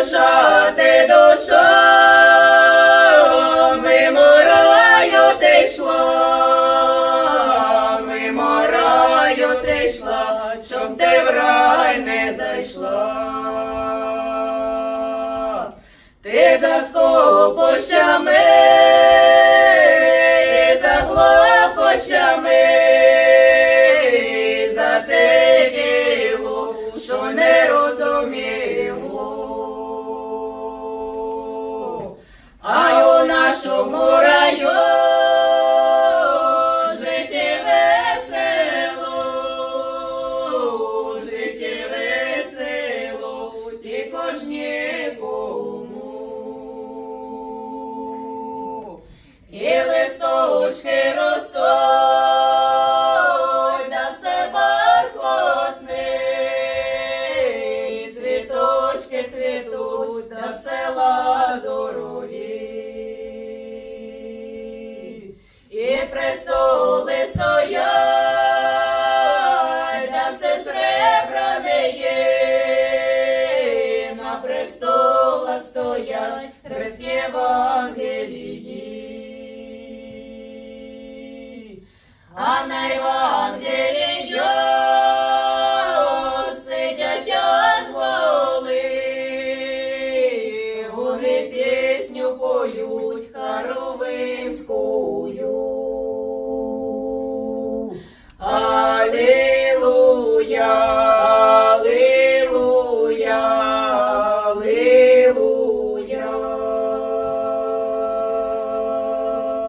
душа ти душою, мимо раю ти йшла, мимо раю ти йшла, щоб ти в рай не зайшла. Ти за скопощами, за клопощами, за те діло, що не розуміло. А у нашому раю життя весело, тільки ж нікому. І листочки ростуть, да все бархотне, і цвіточки цвітуть, да все лазурові. І престоли стоять, да все сребряне є, на престолах стоять хрест Євангелії. А найважливіше